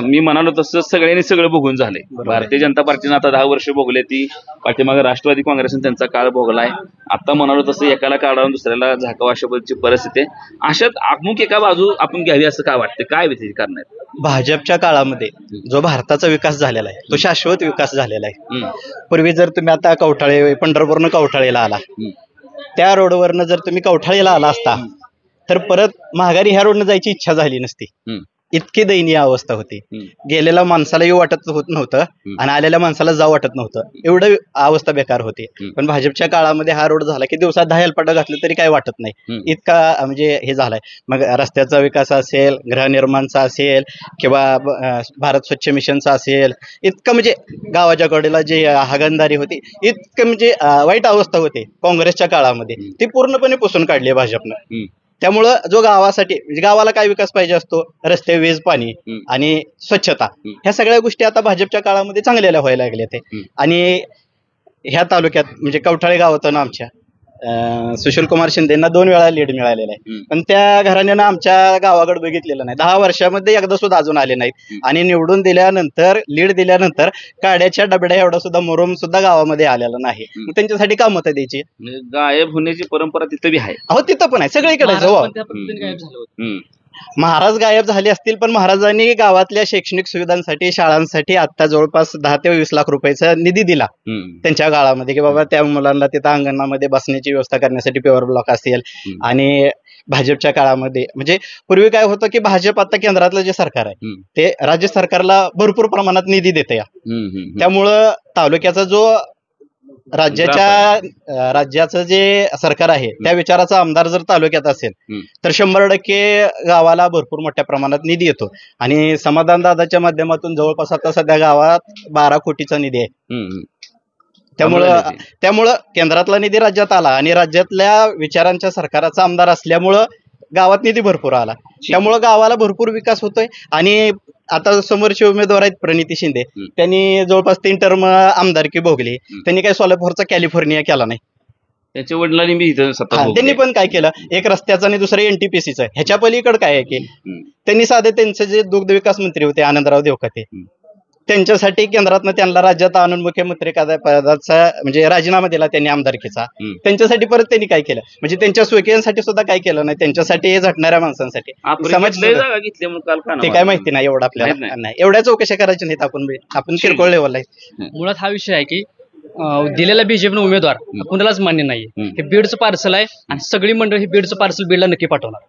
S8: मी म्हणालो तसं सगळ्यांनी सगळं भोगून झालंय. भारतीय जनता पार्टीनं आता 10 वर्ष भोगले, ती पाठीमागे राष्ट्रवादी काँग्रेसने त्यांचा काळ भोगलाय. आता म्हणालो तसं एकाला काढून दुसऱ्याला झाकावं अशा पद्धतीची परिस्थिती आहे. अशात अमुक एका बाजू आपण घ्यावी असं काय वाटतं? काय त्याची कारण आहेत?
S11: भाजपच्या काळामध्ये जो भारताचा विकास झालेला आहे तो शाश्वत विकास झालेला आहे. पूर्वी जर तुम्ही आता कवठाळे, पंढरपूरनं कवठाळेला आला, त्या रोडवरनं जर तुम्ही कवठाळेला आला असता तर परत माघारी ह्या रोडनं जायची इच्छा झाली नसती. इतकी दयनीय अवस्था होती. गेलेल्या माणसाला येऊ वाटत होत नव्हतं आणि आलेल्या माणसाला जाऊ वाटत नव्हतं, एवढं अवस्था बेकार होती. पण भाजपच्या काळामध्ये हा रोड झाला की दिवसात 10 हेलपाटा घातलं तरी काय वाटत नाही, इतका म्हणजे हे झालाय. मग रस्त्याचा विकास असेल, गृहनिर्माणचा असेल किंवा भारत स्वच्छ मिशनचा असेल, इतकं म्हणजे गावाच्या कडेला जी हागणदारी होती, इतकं म्हणजे वाईट अवस्था होती काँग्रेसच्या काळामध्ये, ती पूर्णपणे पुसून काढली आहे भाजपनं. त्यामुळं जो गावासाठी म्हणजे गावाला काय विकास पाहिजे असतो, रस्ते, वीज, पाणी आणि स्वच्छता, ह्या सगळ्या गोष्टी आता भाजपच्या काळामध्ये चांगल्या व्हायला लागल्या ते. आणि ह्या तालुक्यात म्हणजे कवठाळे गावातून आमच्या सुशील कुमार शिंदेना 2 वेळा लीड मिळालेला आहे, पण त्या घराण्यानं आमच्या गावाकडे बघितलेलं नाही. 10 वर्षामध्ये एकदा सुद्धा अजून आले नाहीत. आणि निवडून दिल्यानंतर, लीड दिल्यानंतर काड्याच्या डबड्या एवढा सुद्धा मुरुम सुद्धा गावामध्ये आलेला नाही. मग त्यांच्यासाठी का मतं द्यायची?
S8: गायब होण्याची परंपरा तिथं बी आहे.
S11: अहो, तिथं पण आहे, सगळीकडे. महाराज गायब झाले असतील, पण महाराजांनी गावातल्या शैक्षणिक सुविधांसाठी, शाळांसाठी आता जवळपास 10 ते 20 लाख रुपयाचा निधी दिला त्यांच्या काळामध्ये, की बाबा त्या मुलांना तिथं अंगणामध्ये बसण्याची व्यवस्था करण्यासाठी पेवर ब्लॉक असेल. आणि भाजपच्या काळामध्ये म्हणजे पूर्वी काय होतं की भाजप आता केंद्रातलं जे सरकार आहे ते राज्य सरकारला भरपूर प्रमाणात निधी देते. त्यामुळं तालुक्याचा जो राज्याचं जे सरकार आहे त्या विचाराचा आमदार जर तालुक्यात असेल तर 100% गावाला भरपूर मोठ्या प्रमाणात निधी येतो. आणि समाधान दादाच्या माध्यमातून जवळपास आता सध्या गावात 12 कोटीचा निधी आहे. त्यामुळं केंद्रातला निधी राज्यात आला आणि राज्यातल्या विचारांच्या सरकाराचा आमदार असल्यामुळं गावात निधी भरपूर आला. त्यामुळं गावाला भरपूर विकास होतोय. आणि आता समोरचे उमेदवार आहेत प्रणिती शिंदे, त्यांनी जवळपास 3 टर्म आमदारकी भोगली. त्यांनी काही सोलापूरचा कॅलिफोर्निया केला नाही.
S8: त्याच्या वडिलांनी बी इथं
S11: त्यांनी पण काय केलं, एक रस्त्याचं आणि दुसरं NTPCचं. ह्याच्या पलीकडे काय आहे की त्यांनी साधे त्यांचे जे दुग्ध विकास मंत्री होते आनंदराव देवकते, त्यांच्यासाठी केंद्रातनं त्यांना राज्यात आणून मुख्यमंत्री पदाचा म्हणजे राजीनामा दिला त्यांनी आमदारकीचा. त्यांच्यासाठी परत त्यांनी काय केलं, म्हणजे त्यांच्या स्वकीयांसाठी सुद्धा काय केलं नाही, त्यांच्यासाठी झटणाऱ्या माणसांसाठी समाज ते काय माहिती नाही एवढं आपल्याला नाही. एवढ्या चौकशा करायच्या नाहीत. आपण किरकोळ लेवलला आहे.
S12: मुळात हा विषय आहे की दिलेला बीजेपीनं उमेदवार कुणालाच मान्य नाही. हे बीडचं पार्सल आहे आणि सगळी मंडळी हे बीडचं पार्सल बीडला नक्की पाठवणार.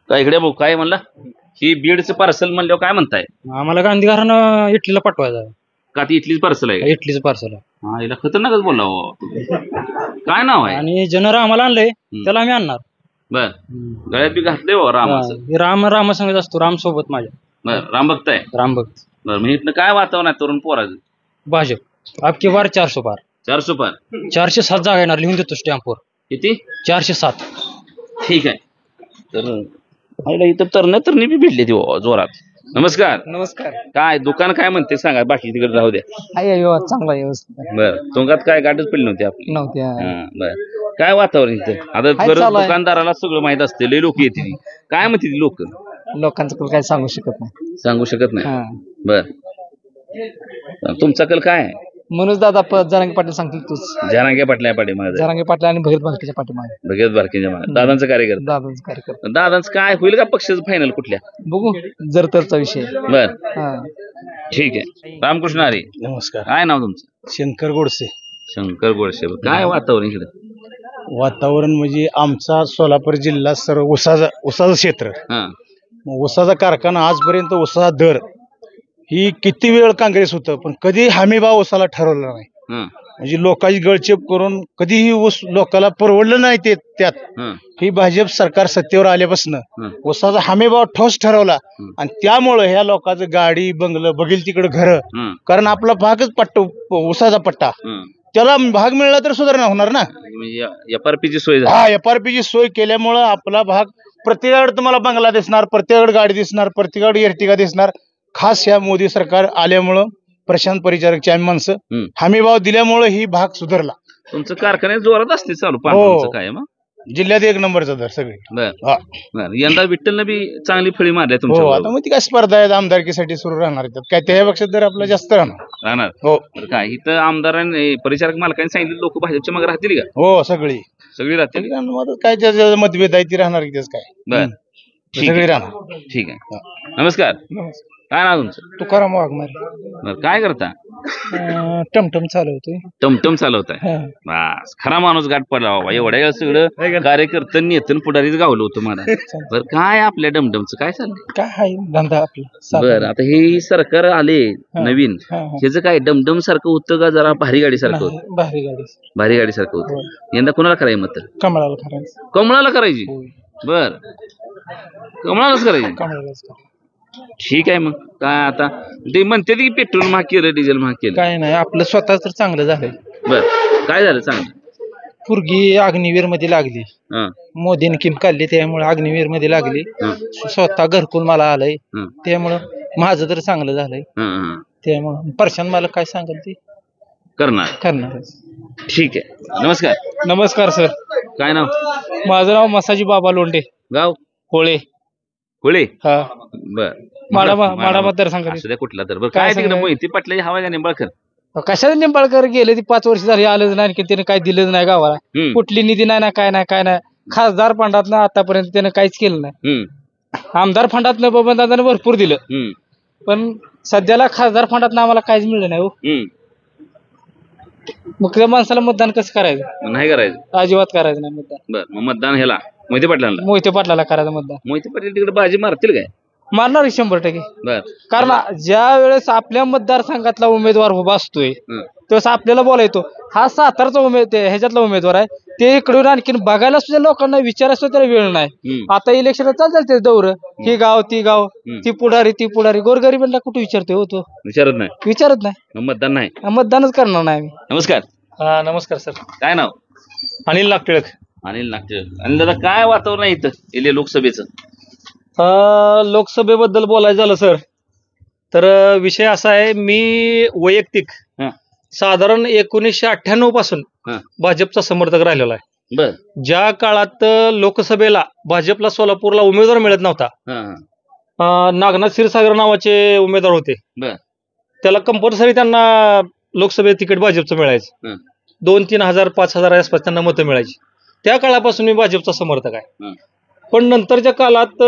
S8: काय इकडे भाऊ काय म्हणला, ही बीडचं पार्सल म्हणल्यावर काय म्हणताय?
S7: आम्हाला गांधी घरानं इटलीला पाठवायचं.
S8: का ती इथलीच पार्सल आहे?
S7: इटलीचं पार्सल आहे.
S8: हा, हिला खतरनाकच बोलला. काय नाव आहे?
S7: आणि जनर आम्हाला आणलंय त्याला आम्ही आणणार.
S8: बर, गळ्यात बी घातलंय राम
S7: राम संगत असतो, राम सोबत माझ्या.
S8: बर, राम भक्त आहे.
S7: राम भक्त.
S8: बर, मग इथनं काय वातावरण आहे तरुण पोराचं?
S7: भाजप आपकी बार 400 पार.
S8: 400 पार.
S7: 407 जागा येणार, लिहून देतो स्टॅम्पवर.
S8: किती?
S7: 407.
S8: ठीक आहे. तर इथं तरणी बी भेटली ती जोरात. नमस्कार.
S13: नमस्कार.
S8: काय दुकान काय म्हणते सांगा, बाकी तिकडे राहू द्या.
S13: चांगला व्यवस्थित.
S8: बर, तुमच्यात काय गाठच पडली नव्हती आपली?
S13: नव्हती.
S8: बर, काय वातावरण इथं? आता दुकानदाराला सगळं माहित असते, लय लोक येते. काय म्हणते ती
S13: लोकांचं काय सांगू शकत नाही.
S8: बर, तुमचा कल काय आहे?
S13: मनोज दादा जरांगे पाटील सांगतील तूच.
S8: जरांगे पाटल्या पाठीमागे.
S13: जरांगे पाटील आणि भगत बारकेच्या पाठीमागे.
S8: भगत बारकेच्या मागे. दादांचं कार्यकर्ता. दादांचं काय होईल का पक्षाचं फायनल कुठल्या?
S13: बघू, जर तरचा विषय.
S8: बर, ठीक आहे. रामकृष्ण हरी.
S4: नमस्कार.
S8: काय नाव तुमचं?
S4: शंकर गोडसे.
S8: शंकर गोडसे. काय वातावरण इकडे?
S4: वातावरण म्हणजे आमचा सोलापूर जिल्हा सर्व उसाचं क्षेत्र. ऊसाचा कारखाना आजपर्यंत ऊसाचा दर ही किती वेळ काँग्रेस होतं पण कधी हमी भाव ऊसाला ठरवला नाही. म्हणजे लोकांची गळचेप करून कधीही ऊस लोकांना परवडलं नाही ते त्यात. ही भाजप सरकार सत्तेवर आल्यापासून ऊसाचा हमी भाव ठोस ठरवला आणि त्यामुळे ह्या लोकांचं गाडी बंगलं बघील तिकडे घर, कारण आपला भागच पट्टा ऊसाचा पट्टा, त्याला भाग मिळाला तर सुधारणा होणार ना.
S8: एफआरपीची सोय
S4: एफआरपीची सोय केल्यामुळं आपला भाग प्रत्येकाकडे तुम्हाला बंगला दिसणार, प्रत्येकाकडे गाडी दिसणार, प्रत्येकाकडे एर्टिगा दिसणार. खास या मोदी सरकार आल्यामुळं प्रशांत परिचारकची आम्ही माणसं हमी भाव दिल्यामुळे ही भाग सुधारला.
S8: तुमचं कारखान्यात जोरात असते चालू पाण्याचं काय मग
S4: जिल्ह्यात एक नंबरचा दर सगळे.
S8: बर यंदा विठ्ठलनं बी चांगली फळी मारल्या
S4: हो,
S8: तुमच्या
S4: आता मग ती काय स्पर्धा आहेत आमदारकीसाठी सुरू राहणार आहेत काय त्यापेक्षा दर आपला जास्त राहणार.
S8: हो काय इथं आमदारांनी परिचारक मालकांनी सांगितलं लोक भाजपच्या मागे राहतील का?
S4: हो सगळी
S8: राहतील.
S4: काय ज्याचं मतभेद आहे ती राहणार की काय.
S8: बर
S4: सगळी राहणार.
S8: ठीक आहे. नमस्कार. काय नाव तुमचं?
S1: तुकाराम वाघमारे.
S8: बरं काय करता?
S1: टमटम चालवतोय.
S8: टमटम चालवताय. बस खरा माणूस गाठ पडला बाबा. एवढ्या सगळं कार्यकर्ता नेतन पुढारीच गावलं होतं मला. बरं काय आपल्या डमडमचं काय चाललंय?
S1: काय आहे धंदा आपला.
S8: बरं आता हे सरकार आले नवीन, ह्याचं काय डमडम सारखं होतं का जरा भारी गाडी सारखं होतं? भारी गाडी सारखं होतं. यंदा कोणाला करायचं मत?
S1: कमळाला करायचं.
S8: कमळाला करायची. बर कमळालाच करायची. ठीक आहे. मग काय आता ते म्हणते की पेट्रोल महाग केलं, डिझेल महाग केलं.
S1: काय नाही आपलं स्वतः तर चांगलं झालंय.
S8: बर काय झालं चांगलं?
S1: पूर्गी अग्निवीर मध्ये लागली, मोदीने किम काढली त्यामुळे अग्निवीर मध्ये लागली. स्वतः घरकुल मला आलंय त्यामुळं माझं तर चांगलं झालंय. त्यामुळं प्रशांत मला काय सांगेल ते करणार.
S8: ठीक आहे. नमस्कार.
S5: नमस्कार सर.
S8: काय नाव?
S5: माझं नाव मसाजी बाबा लोंढे.
S8: गाव?
S5: होळे.
S8: होळे.
S5: हा
S8: बर
S5: माडा मतदारसंघात.
S8: असू द्या कुठला तर. बरं काय तिकडे मोहिती पाटलाची हवा का निंबाळकर?
S5: कशाला निंबाळकर गेले ती 5 वर्ष झाली आलंच नाही, आणखी त्याने काही दिलंच नाही गावाला. कुठली निधी नाही ना काय नाही. खासदार फंडात आतापर्यंत त्यानं काहीच केलं नाही. आमदार फंडात बबनदादाने भरपूर दिलं, पण सध्याला खासदार फंडात आम्हाला काहीच मिळलं नाही. हो मग त्या माणसाला मतदान कसं करायचं?
S8: नाही करायचं,
S5: अजिबात करायचं नाही मतदान.
S8: बर मग मतदान ह्याला मोहिते पाटलांना?
S5: मोहिते पाटलाला करायचं मतदान.
S8: मोहिते पाटील तिकडे बाजी मारतील काय?
S5: मारणार 100%.
S8: बर
S5: कारण ज्या वेळेस आपल्या मतदारसंघातला उमेदवार उभा असतोय त्यावेळेस आपल्याला बोलायतो हा सातारचा ह्याच्यातला उमेदवार आहे, ते इकडून आणखीन बघायला सुद्धा लोकांना विचारायला सुद्धा त्याला वेळ नाही. आता इलेक्शन चालतात ते दौर, ही गाव ती गाव, ती पुढारी गोरगरिबांना कुठे विचारतोय? हो तो विचारत नाही.
S8: मतदान नाही,
S5: मतदानच करणार नाही आम्ही.
S8: नमस्कार.
S5: नमस्कार सर.
S8: काय नाव?
S5: अनिल नागटिळक.
S8: अनिल नागटिळक. आणि दादा काय वातावरण आहे इथं इले लोकसभेचं?
S5: लोकसभेबद्दल बोलायचं झालं सर तर विषय असा आहे, मी वैयक्तिक साधारण 1998 पासून भाजपचा समर्थक राहिलेला आहे.
S8: बर
S5: ज्या काळात लोकसभेला भाजपला सोलापूरला उमेदवार मिळत नव्हता, नागनाथ क्षीरसागर नावाचे उमेदवार होते, त्याला कंपल्सरी त्यांना लोकसभेत तिकीट भाजपचं मिळायचं. 2-3 हजार 5 हजार आसपास त्यांना मतं मिळायची. त्या काळापासून मी भाजपचा समर्थक आहे. पण नंतरच्या काळात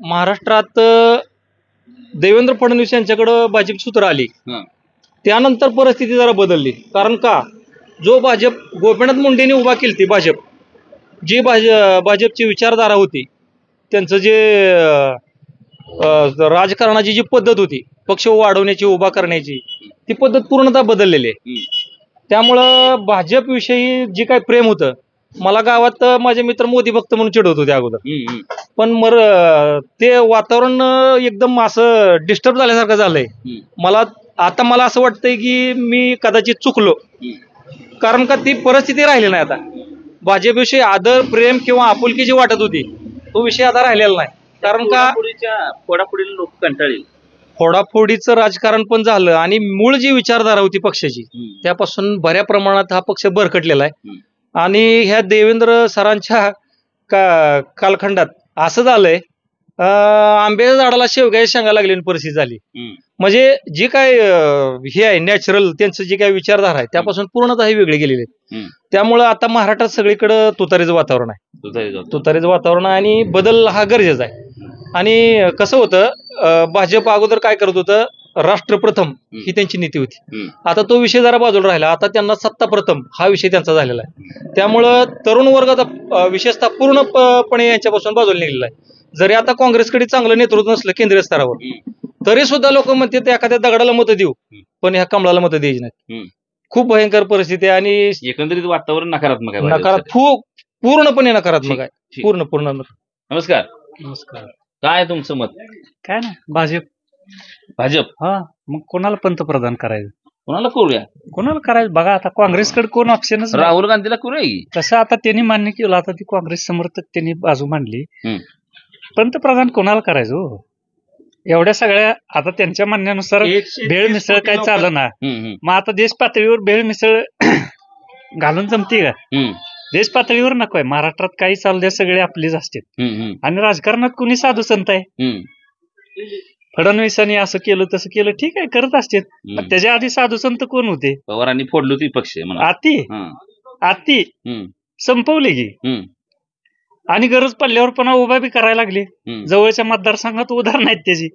S5: महाराष्ट्रात देवेंद्र फडणवीस यांच्याकडं भाजप सूत्र आली, त्यानंतर परिस्थिती जरा बदलली. कारण का जो भाजप गोपीनाथ मुंडेंनी उभा केली ती भाजप, जी भाजपची विचारधारा होती, त्यांचं जे राजकारणाची जी पद्धत होती, पक्ष वाढवण्याची उभा करण्याची, ती पद्धत पूर्णतः बदललेली आहे. त्यामुळं भाजपविषयी जे काही प्रेम होतं, मला गावात माझे मित्र मोदी भक्त म्हणून चिडवत होते अगोदर, पण ते वातावरण एकदम असं डिस्टर्ब झाल्यासारखं झालंय. मला असं वाटतंय की मी कदाचित चुकलो, कारण का ती परिस्थिती राहिली नाही. आता भाजपविषयी आदर प्रेम किंवा आपुलकी जी वाटत होती तो विषय आता राहिलेला नाही. कारण का
S8: फोडाफोडीला लोक कंटाळले,
S5: फोडाफोडीचं राजकारण पण झालं आणि मूळ जी विचारधारा होती पक्षाची त्यापासून बऱ्या प्रमाणात हा पक्ष भरकटलेला आहे. आणि ह्या देवेंद्र सरांच्या कालखंडात असं झालंय, आंब्याच्या झाडाला शेवग्याची शेंगा लागलेली परिस्थिती झाली. म्हणजे जी काय हे आहे नॅचरल त्यांचं जे काही विचारधारा आहे त्यापासून पूर्णतः हे वेगळे गेलेले आहेत. त्यामुळं आता महाराष्ट्रात सगळीकडे तुतारीचं वातावरण आहे आणि बदल हा गरजेचा आहे. आणि कसं होतं, भाजप अगोदर काय करत होतं, राष्ट्र प्रथम ही त्यांची नीती होती. आता तो विषय जरा बाजूला राहिला, आता त्यांना सत्ता प्रथम हा विषय त्यांचा झालेला आहे. त्यामुळं तरुण वर्ग आता विशेषतः पूर्णपणे यांच्यापासून बाजूला निघलेला आहे. जरी आता काँग्रेसकडे चांगलं नेतृत्व नसलं केंद्रीय स्तरावर,
S14: तरी सुद्धा लोक म्हणतात एखाद्या दगडाला मतं देऊ पण ह्या कमळाला मतं द्यायची नाहीत. खूप भयंकर परिस्थिती आहे आणि
S8: एकंदरीत वातावरण नकारात्मक आहे.
S14: पूर्णपणे नकारात्मक आहे. पूर्ण
S8: नमस्कार.
S7: नमस्कार.
S8: काय तुमचं मत?
S7: काय नाही, भाजप.
S8: हा,
S7: मग कोणाला पंतप्रधान करायचं,
S8: कोणाला करूया,
S7: कोणाला करायचं बघा. आता काँग्रेसकडे कोण ऑप्शनच नाही.
S8: राहुल गांधीला करूया.
S7: तसं आता त्यांनी मान्य केलं, आता ती काँग्रेस समर्थक त्यांनी बाजू मांडली. पंतप्रधान कोणाला करायचं हो? एवढ्या सगळ्या आता त्यांच्या म्हणण्यानुसार भेळ मिसळ काय चाललं ना, मग आता देश पातळीवर भेळ मिसळ घालून जमते का? देश पातळीवर नको आहे. महाराष्ट्रात काही चालू द्या, सगळे आपलेच असतात. आणि राजकारणात कुणी साधू संत आहे? फडणवीसांनी असं केलं तसं केलं, ठीक आहे, करत असतात. त्याच्या आधी साधू संत कोण होते?
S8: पवारांनी फोडलो ती पक्ष
S14: आती संपवले की, आणि गरज पडल्यावर पुन्हा उभा बी करायला लागले. जवळच्या मतदारसंघात उदाहरण आहेत त्याची.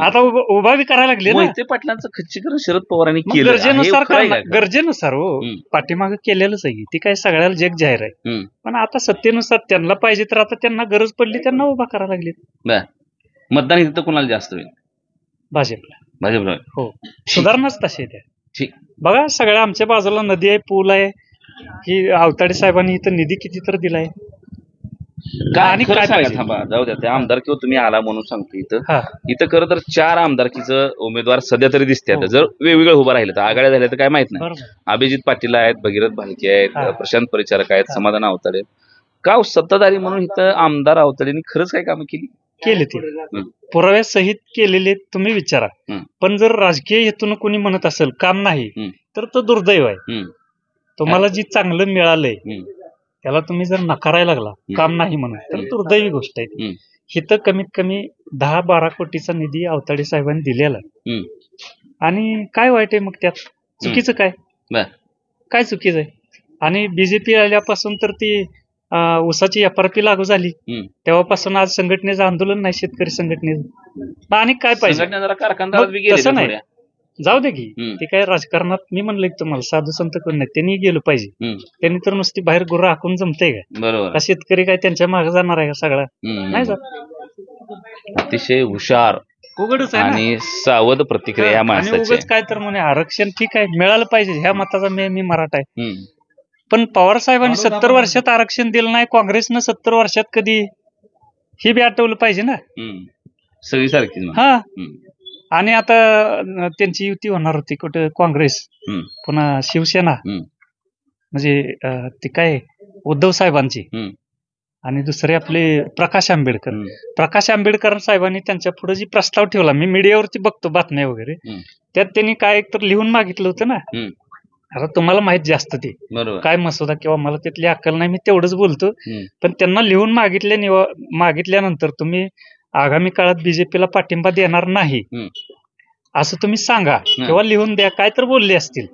S14: आता उभा बी करायला लागले ना.
S8: मोहिते पाटलांचं खच्चीकरण शरद पवारांनी केलं.
S14: गरजेनुसार हो, पाठीमागे केलेलंच आहे. ती काय सगळ्याला जग जाहीर आहे. पण आता सत्तेनुसार त्यांना पाहिजे तर आता त्यांना गरज पडली, त्यांना उभा करायला लागले.
S8: मतदान इथं कोणाला जास्त होईल? भाजपला.
S14: हो, सुधारणाच तशी त्या. बघा, सगळ्या आमच्या बाजूला नदी आहे, पूल आहे. ही अवताडे साहेबांनी इथं निधी किती तर दिलाय.
S8: आणि काय थांबा, जाऊ द्या. त्या आमदार किंवा तुम्ही आला म्हणून सांगतो, इथं खरं तर 4 आमदारकीचं उमेदवार सध्या तरी दिसतात. जर वेगवेगळे उभं राहिलं तर, आघाड्या झाल्या तर काय माहित नाही. अभिजित पाटील आहेत, भगीरथ भालके आहेत, प्रशांत परिचारक आहेत, समाधान अवताडे. का सत्ताधारी म्हणून इथं आमदार अवताडेंनी खरंच काय कामं केली
S14: ते पुराव्यासहित केलेले तुम्ही विचारा. पण जर राजकीय हेतून कोणी म्हणत असेल काम नाही, तर तो दुर्दैव आहे. तुम्हाला जी चांगलं मिळालंय त्याला तुम्ही जर नकारायला लागला काम नाही म्हणून, तर दुर्दैवी गोष्ट आहे. इथं कमीत कमी 10-12 कोटीचा निधी अवताडे साहेबांनी दिलेला आहे. आणि काय वाईट आहे मग त्यात? चुकीचं काय चुकीचं आहे? आणि बीजेपी आल्यापासून तर ती ऊसाची FRP लागू झाली, तेव्हापासून आज संघटनेचं आंदोलन नाही, शेतकरी संघटनेचं. आणि काय पाहिजे तसं नाही, जाऊ दे की. ते काय राजकारणात मी म्हणलं की तुम्हाला साधू संत कोण नाही, त्यांनी गेलं पाहिजे. त्यांनी तर नुसती बाहेर गुरं हाकून जमतंय का? शेतकरी काय त्यांच्या मागे जाणार आहे का? सगळा नाही जात.
S8: अतिशय हुशार
S14: उघडच आहे
S8: आणि सावध प्रतिक्रिया या माणसाची.
S14: काय तर म्हणे आरक्षण ठीक आहे, मिळालं पाहिजे, ह्या मताचा मी मराठा आहे. पण पवार साहेबांनी 70 वर्षात आरक्षण दिलं नाही, काँग्रेसनं 70 वर्षात कधी, हे बी आठवलं पाहिजे ना.
S8: सगळी सारखी.
S14: हा, आणि आता त्यांची युती होणार होती कुठे, काँग्रेस पुन्हा शिवसेना, म्हणजे ते काय उद्धव साहेबांची, आणि दुसरे आपले प्रकाश आंबेडकर साहेबांनी त्यांच्या पुढे जी प्रस्ताव ठेवला, मी मीडियावरती बघतो बातम्या वगैरे, त्यात त्यांनी काय तर लिहून मागितलं होतं ना. आता तुम्हाला माहित जास्त ते काय मसुदा किंवा मला त्यातली अक्कल नाही, मी तेवढंच बोलतो. पण त्यांना लिहून मागितल्यानंतर तुम्ही आगामी काळात बीजेपीला पाठिंबा देणार नाही असं तुम्ही सांगा किंवा लिहून द्या, काय तर बोलले असतील.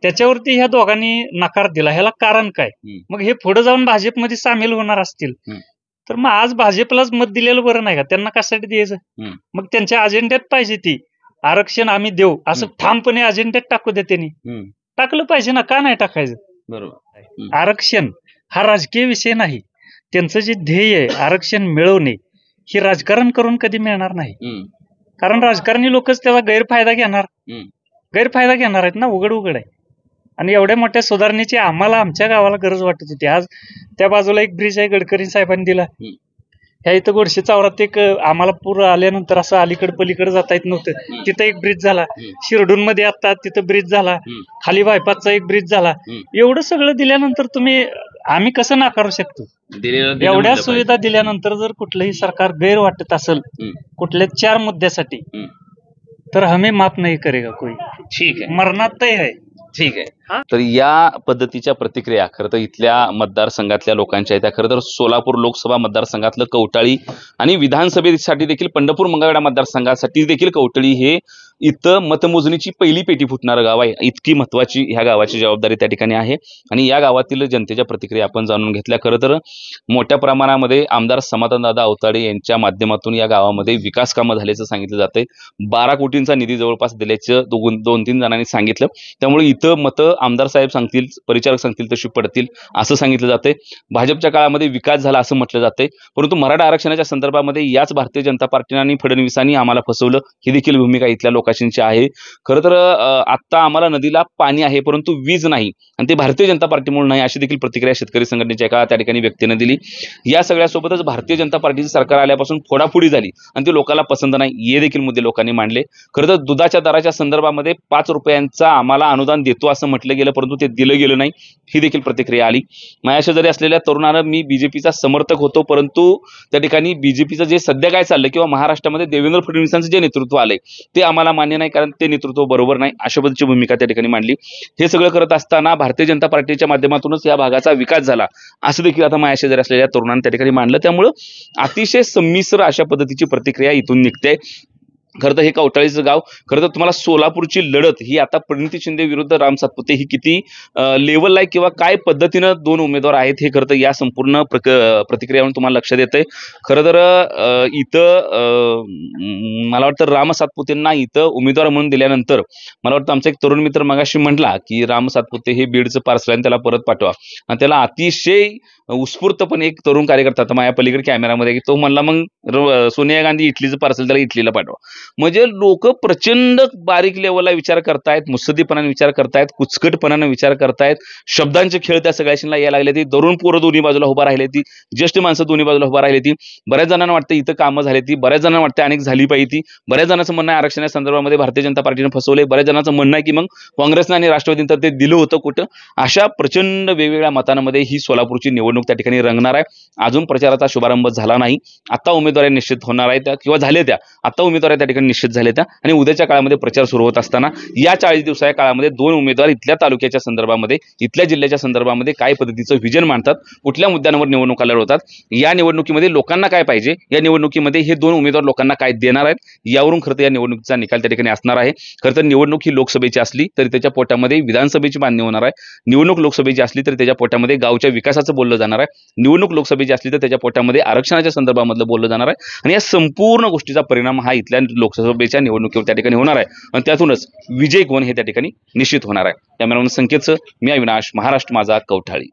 S14: त्याच्यावरती ह्या दोघांनी नकार दिला. ह्याला कारण काय? मग हे पुढे जाऊन भाजपमध्ये सामील होणार असतील तर मग आज भाजपलाच मत दिलेलं बरं नाही का? त्यांना कशासाठी द्यायचं? मग त्यांच्या अजेंड्यात पाहिजे ती आरक्षण आम्ही देऊ असं ठामपणे अजेंड्यात टाकू द्या. त्यांनी टाकलं पाहिजे ना, का नाही टाकायचं?
S8: बरोबर.
S14: आरक्षण हा राजकीय विषय नाही. त्यांचं जे ध्येय आहे आरक्षण मिळवणे, हे राजकारण करून कधी मिळणार नाही. कारण राजकारणी लोकच त्याचा गैरफायदा घेणार आहेत ना, उघड आहे. आणि एवढ्या मोठ्या सुधारणेची आम्हाला आमच्या गावाला गरज वाटत होती. आज त्या बाजूला एक ब्रिज आहे, गडकरी साहेबांनी दिला. ह्या इथं गोडशे चौरात एक आम्हाला पूर आल्यानंतर असं अलीकडे पलीकडे जाता येत नव्हतं, तिथं एक ब्रिज झाला. शिरडून मध्ये आता तिथं ब्रिज झाला, खाली बायपासचा एक ब्रिज झाला. एवढं सगळं दिल्यानंतर आम्ही कसं नाकारू शकतो? एवढ्या सुविधा दिल्यानंतर जर कुठलंही सरकार गैर वाटत असेल कुठल्या 4 मुद्द्यासाठी, तर हमें माफ नाही करेगा कोई.
S8: ठीक आहे,
S14: मरणात तय आहे.
S8: ठीक आहे. तर या पद्धतीच्या प्रतिक्रिया खरं तर इथल्या मतदारसंघातल्या लोकांच्या आहेत. खरं तर सोलापूर लोकसभा मतदारसंघातलं कवटाळी आणि विधानसभेसाठी देखील पंढरपूर मंगळवेढा मतदारसंघासाठी देखील कवटाळी हे इथं मतमोजणीची पहिली पेटी फुटणारं गाव आहे. इतकी महत्वाची ह्या गावाची जबाबदारी त्या ठिकाणी आहे. आणि या गावातील जनतेच्या प्रतिक्रिया आपण जाणून घेतल्या. खरं तर मोठ्या प्रमाणामध्ये आमदार समाधानदादा अवताडे यांच्या माध्यमातून या गावामध्ये विकास कामं झाल्याचं सांगितलं जातंय. 12 कोटींचा निधी जवळपास दिल्याचं 2-3 जणांनी सांगितलं. त्यामुळे इथं मतं जसं आमदार साहेब सांगतील, परिचारक सांगतील तशी पडतील असं सांगितलं जाते. भाजपच्या काळामध्ये विकास झाला असं म्हटलं जाते, परंतु मराठा आरक्षणाच्या संदर्भामध्ये याच भारतीय जनता पार्टीने आणि फडणवीसांनी आम्हाला फसवलं ही देखील भूमिका इथल्या लोकांची आहे. खरं तर आत्ता आम्हाला नदीला पाणी आहे परंतु वीज नाही आणि ते भारतीय जनता पार्टीमुळे नाही अशी देखील प्रतिक्रिया शेतकरी संघटनेच्या एका त्या ठिकाणी व्यक्तीने दिली. या सगळ्यासोबतच भारतीय जनता पार्टीचे सरकार आल्यापासून फोडाफोडी झाली आणि ते लोकांना पसंत नाही हे देखील मुद्दे लोकांनी मांडले. खरं तर दुधाच्या दराच्या संदर्भामध्ये 5 रुपयांचा आम्हाला अनुदान देतो असं म्हटलं गेलं परंतु ते दिलं गेलं नाही ही देखील प्रतिक्रिया आली. माझ्याशेजारी असलेल्या तरुणानं मी बीजेपीचा समर्थक होतो परंतु त्या ठिकाणी बीजेपीचं जे सध्या काय चाललं किंवा महाराष्ट्रामध्ये देवेंद्र फडणवीसांचं जे नेतृत्व आलंय ते आम्हाला मान्य नाही कारण ते नेतृत्व बरोबर नाही अशा पद्धतीची भूमिका त्या ठिकाणी मांडली. हे सगळं करत असताना भारतीय जनता पार्टीच्या माध्यमातूनच या भागाचा विकास झाला असं देखील आता माझ्याशेजारी असलेल्या तरुणांनी त्या ठिकाणी मांडलं. त्यामुळं अतिशय संमिश्र अशा पद्धतीची प्रतिक्रिया इथून निघते. खरं तर हे कवटाळीचं गाव, खरं तर तुम्हाला सोलापूरची लढत ही आता प्रणिती शिंदे विरुद्ध राम सातपुते ही किती लेवल आहे किंवा काय पद्धतीनं दोन उमेदवार आहेत हे खरं तर या संपूर्ण प्रतिक्रियावरून तुम्हाला लक्षात येतंय. खरं तर इथं मला वाटतं राम सातपुतेंना इथं उमेदवार म्हणून दिल्यानंतर मला वाटतं आमचा एक तरुण मित्र मगाशी म्हटला की राम सातपुते हे बीडचं पार्सल आहे त्याला परत पाठवा आणि त्याला अतिशय उत्स्फूर्तपणे एक तरुण कार्यकर्ता आता माझ्या पलीकडे कॅमेरामध्ये तो म्हणला मग सोनिया गांधी इटलीचं पार्सल त्याला इटलीला पाठवा. म्हणजे लोक प्रचंड बारीक लेवलला विचार करतायत, मुत्सद्दीपणाने विचार करतायत, कुचकटपणाने विचार करतायत, शब्दांचे खेळ त्या सगळ्याशीला यायला लागले. ती तरुण पोरं दोन्ही बाजूला उभा राहिले, ती ज्येष्ठ माणसं दोन्ही बाजूला उभा राहिली. ती बऱ्याच जणांना वाटतं इथं कामं झाली, ती बऱ्याच जणांना वाटतं अनेक झाली पाहिजे. बऱ्याच जणांचं म्हणणं आहे आरक्षणाच्या संदर्भामध्ये भारतीय जनता पार्टीने फसवले, बऱ्याच जणांचं म्हणणं आहे की मग काँग्रेसनं आणि राष्ट्रवादीनं तर ते दिलं होतं कुठं. अशा प्रचंड वेगवेगळ्या मतांमध्ये ही सोलापूरची निवडणूक त्या ठिकाणी रंगणार आहे. अजून प्रचाराचा शुभारंभ झाला नाही, आता उमेदवारी निश्चित होणार आहे त्या किंवा झाले त्या आता उमेदवारी त्या ठिकाणी निश्चित झाले त्या आणि उद्याच्या काळामध्ये प्रचार सुरू होत असताना या 40 दिवसाच्या काळामध्ये दोन उमेदवार इथल्या तालुक्याच्या संदर्भामध्ये इथल्या जिल्ह्याच्या संदर्भामध्ये काय पद्धतीचं विजन मांडतात, कुठल्या मुद्द्यांवर निवडणुका लढवतात, या निवडणुकीमध्ये लोकांना काय पाहिजे, या निवडणुकीमध्ये हे दोन उमेदवार लोकांना काय देणार आहेत यावरून खरं तर या निवडणुकीचा निकाल त्या ठिकाणी असणार आहे. खरं तर निवडणूक ही लोकसभेची असली तरी त्याच्या पोटामध्ये विधानसभेची बांधणी होणार आहे. निवडणूक लोकसभेची असली तरी त्याच्या पोटामध्ये गावच्या विकासाचं बोललं जाणार आहे. निवडणूक लोकसभेची असली तर त्याच्या पोटामध्ये आरक्षणाच्या संदर्भामधलं बोललं जाणार आहे आणि या संपूर्ण गोष्टीचा परिणाम हा इथल्या लोकसभेच्या निवडणुकीवर त्या ठिकाणी होणार आहे आणि त्यातूनच विजय कोण हे त्या ठिकाणी निश्चित होणार आहे. कॅमेरामन संकेतसह मी अविनाश, महाराष्ट्र माझा, कवठाळी.